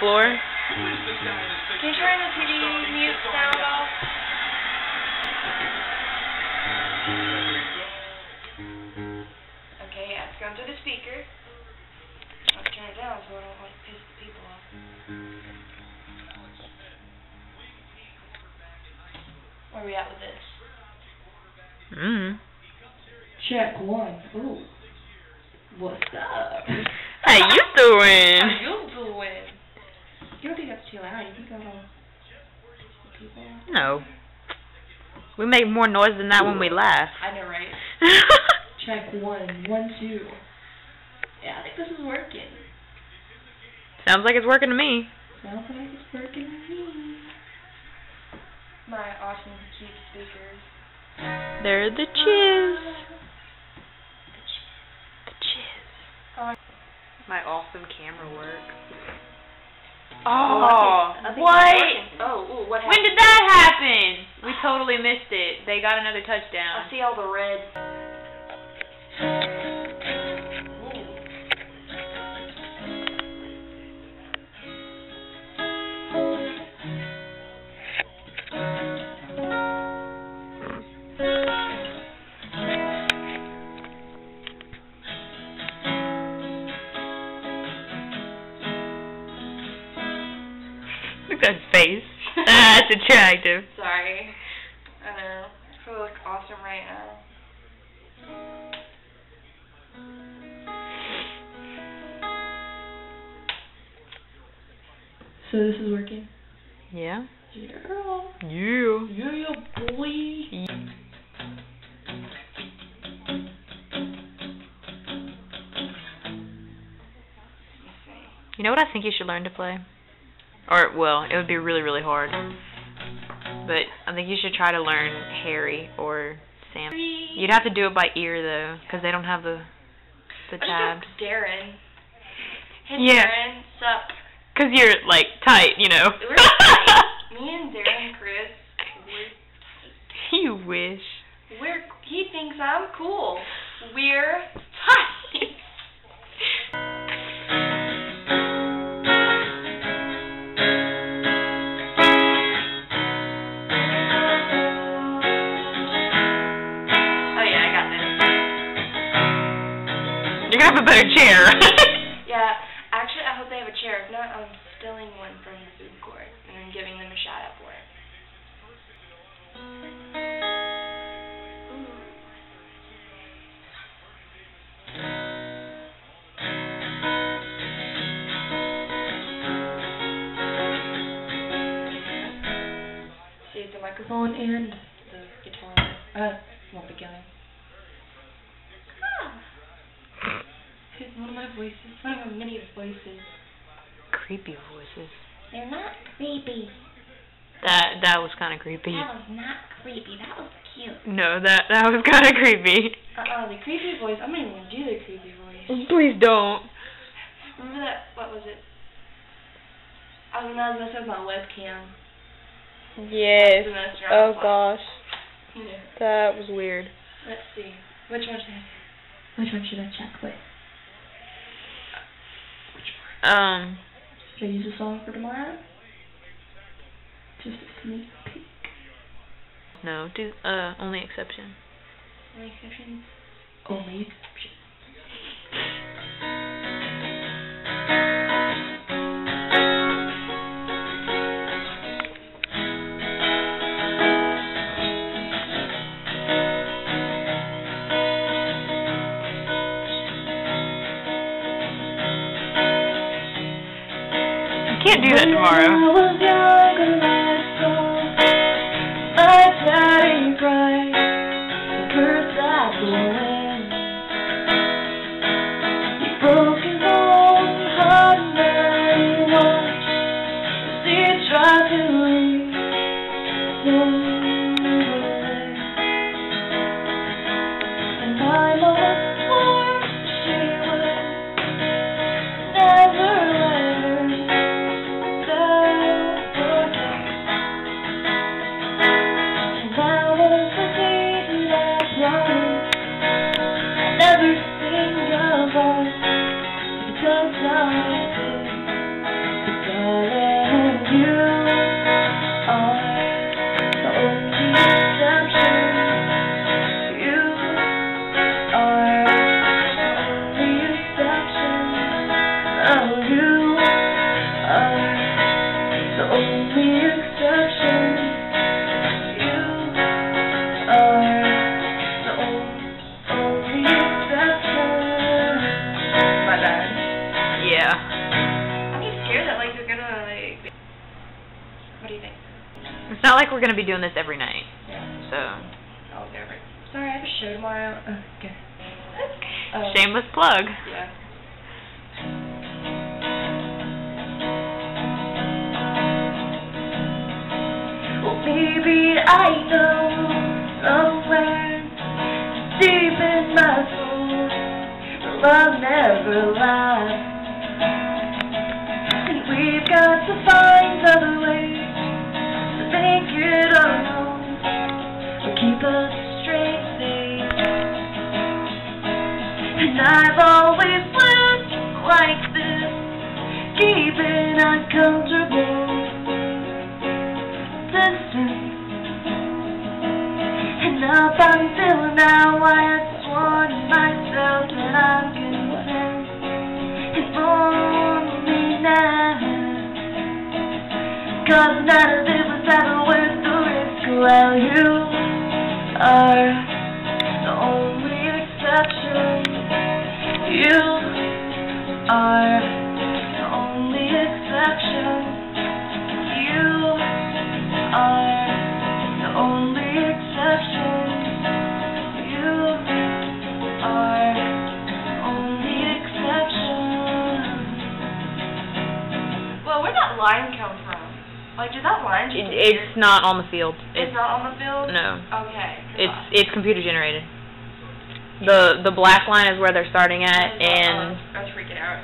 floor. Can you turn the TV mute sound off? Okay, yeah, it's going to the speaker. I'll turn it down so I don't want to piss the people off. Where are we at with this? Check one. Ooh. What's up? How you doing? How you doing? You don't think that's too loud? You think that'll piss the people off? No. We make more noise than that when we laugh. I know, right? Check one. 1, 2. Yeah, I think this is working. Sounds like it's working to me. Sounds like it's working to me. My awesome, cute speakers. They're the chiz. The chiz. My awesome camera work. Oh, I think what? Oh, what happened? When did that happen? We totally missed it. They got another touchdown. I see all the red. Look at that face. That's attractive. Sorry. I know. I feel like awesome right now. So this is working? Yeah. Yeah, girl. You. Yeah, boy. You know what I think you should learn to play? Or, well, it would be really, really hard. But I think you should try to learn Harry or Sam. You'd have to do it by ear, though, because they don't have the tabs. Darren. Hey, Yeah. Darren. Sup? Because you're, like, tight, you know. We're tight. Me and Darren and Chris, You wish. he thinks I'm cool. We're tight. You're gonna have a better chair. Yeah, actually, I hope they have a chair. If not, I'm stealing one from the food court and then giving them a shout out for it. See, the microphone and the guitar. Not the guy. One of my voices. One of my many voices. Creepy voices. They're not creepy. That was kind of creepy. That was not creepy. That was cute. No, that was kind of creepy. The creepy voice. I'm not even gonna do the creepy voice. Please don't. Remember that? What was it? I was messing with my webcam. Yes. Oh Yeah. gosh. That was weird. Let's see. Which one should I check with? Should I use a song for tomorrow? Just a sneak peek. No, do only exception. Only exceptions? Only exceptions. Can't do that tomorrow. When I was young and I saw my daddy cry, the birds died blowing. He broke his own heart and I watched as he tried to leave him away. And I lost more, she would never let her. And I was the What do you think? It's not like we're gonna be doing this every night. Yeah. So. I'll go over it. Sorry, I have a show tomorrow. Okay. Shameless plug. Yeah. Well, maybe I know somewhere deep in my soul love never lasts, and we've got to find other ways to make it alone or keep us straight safe. And I've always lived like this, keeping uncomfortable distance. And up until now I have sworn to myself that I'm content, and only now, 'cause none of it was ever worth the risk. Well, you are the only exception. You are the only exception. You are the only exception. You are the only exception. Well, where'd that line come from? Like, did that line just appear? It's not on the field. It's not on the field? No. Okay. It's computer generated. The black line is where they're starting at, and I was freaking out.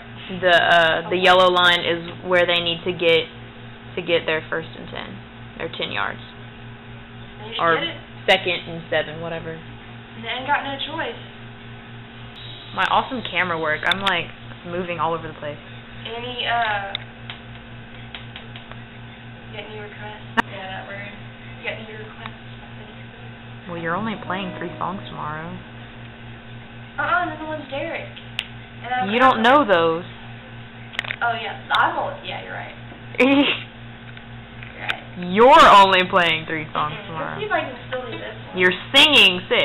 the yellow line is where they need to get their 1st and 10, their 10 yards, And you or did it. 2nd and 7, whatever. And they ain't got no choice. My awesome camera work. I'm like moving all over the place. Any get new requests? Yeah, that word. You got new requests? Well, you're only playing 3 songs tomorrow. Another one's Derek. And You don't know those. Oh yeah, yeah, you're right. You're right. You're only playing 3 songs Let's see tomorrow. if I can still do this one. You're singing 6. See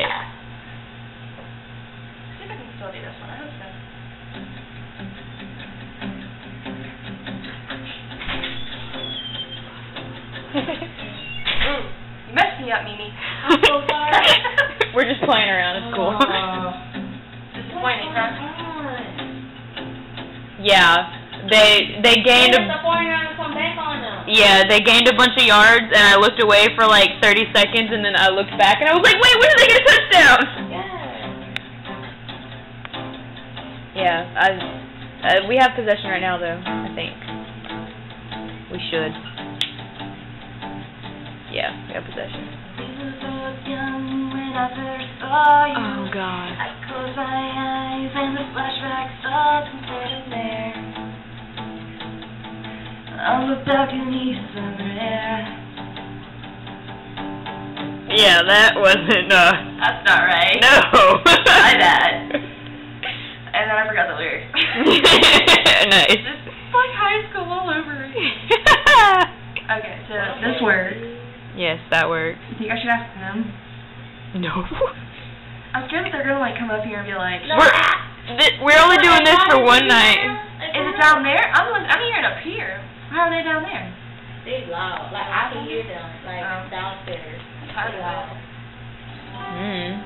if I can still do this one. I hope so. You messed me up, Mimi. I'm so sorry. We're just playing around. It's cool. Disappointing, huh? Yeah, they gained they gained a bunch of yards, and I looked away for like 30 seconds, and then I looked back, and I was like, wait, when did they get a touchdown? Yeah, we have possession right now, though. I think we should. Yeah, we have possession. Oh God. I close my eyes and the flashback starts sitting there. On the balcony somewhere. Yeah, that wasn't. That's not right. No. My bad. And then I forgot the lyrics. Nice. It's like high school all over again. Okay, so this word. Yes, that works. You think I should ask them? No. I'm scared that they're gonna like come up here and be like, We're only doing this for one night. is it down there? I'm hearing up here. How are they down there? They loud. Like, I can hear them, like, downstairs. Kind of loud. Mm.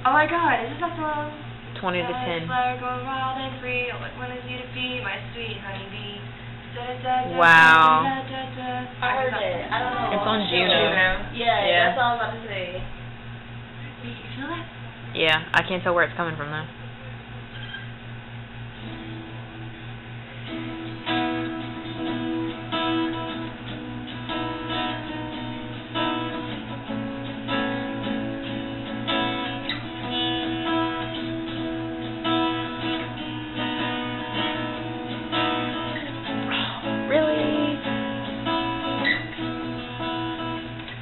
Oh my God, is this that song? 20 to 10. Flower going wild and free. All I want is you to be my sweet honeybee. Wow. I heard that. I don't know. It's on Juno. Yeah, that's all I was about to say. You feel that? Yeah, I can't tell where it's coming from though.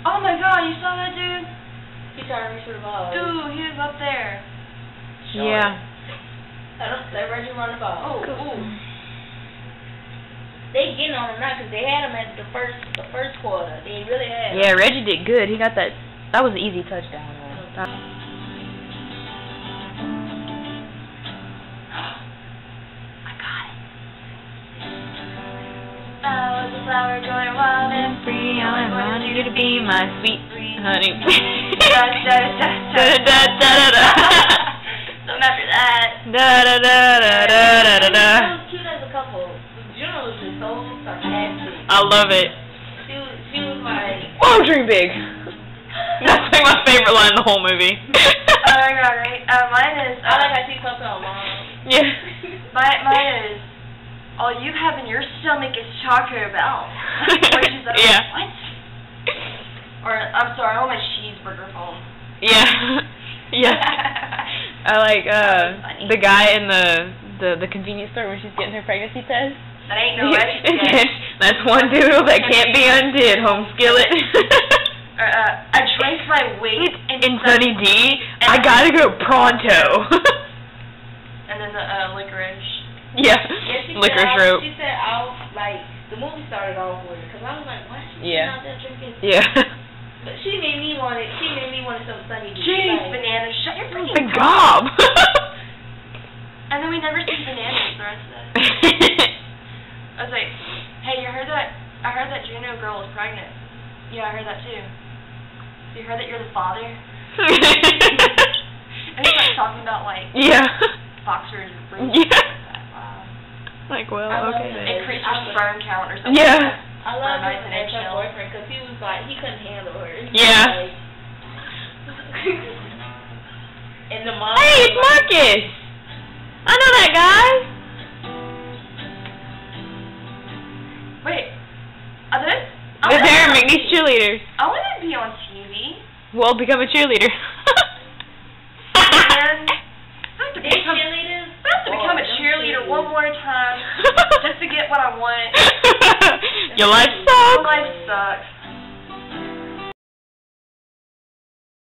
Oh my God, you saw that dude? He's trying to reach for the ball. Ooh, he was up there. Yeah. Let Reggie run the ball. Oh, ooh. They getting on him now because they had him at the first quarter. They really had him. Yeah, Reggie did good. He got that. That was an easy touchdown. I got it. wildflower, joy, wild and free. I want you to be my sweet honey. Da da da da da da da. Soon after that. Da da da da da da da. She was cute as a couple. Juno was just so sarcastic. I love it. She was like, Whoa, dream big. That's like my favorite line in the whole movie. Oh my god, right? Mine is. I like how she talks to her mom. Yeah. Mine is. All you have in your stomach is Taco Bell. Which is like, Yeah. what? Or, I'm sorry, I want my cheeseburger home. Yeah. Yeah. I like the guy in the convenience store when she's getting her pregnancy test. That ain't no recipe. That's one doodle that can't be undid, home skillet. I drank my weight in Sunny D. I gotta go pronto. And then the licorice. Yeah, Yeah, licorice rope. She said, the movie started off with it, because I was like, why is she out there drinking? Yeah. But she made me want some Sunny D. Jeez, Banana, shut your Oh freaking my gob. And then we never see Bananas the rest of it. I was like, hey, I heard that Juno girl is pregnant. Yeah, I heard that too. You heard that you're the father? And he starts talking about, like, Yeah. boxers and fruit. Yeah. Wow. Like, well, I love okay that. then. Increase your sperm count or something. Yeah. I love Nice him and as her eggshell. boyfriend, because he was like, he couldn't handle her. Yeah. Like, and the mom. Hey, it's Marcus. I know that guy. Wait. Are those? The Darren McNeese cheerleaders. I want to be on TV. Well, become a cheerleader. And I have to These become, cheerleaders. I have to become a cheerleader one more time just to get what I want. Your life My sucks. life sucks.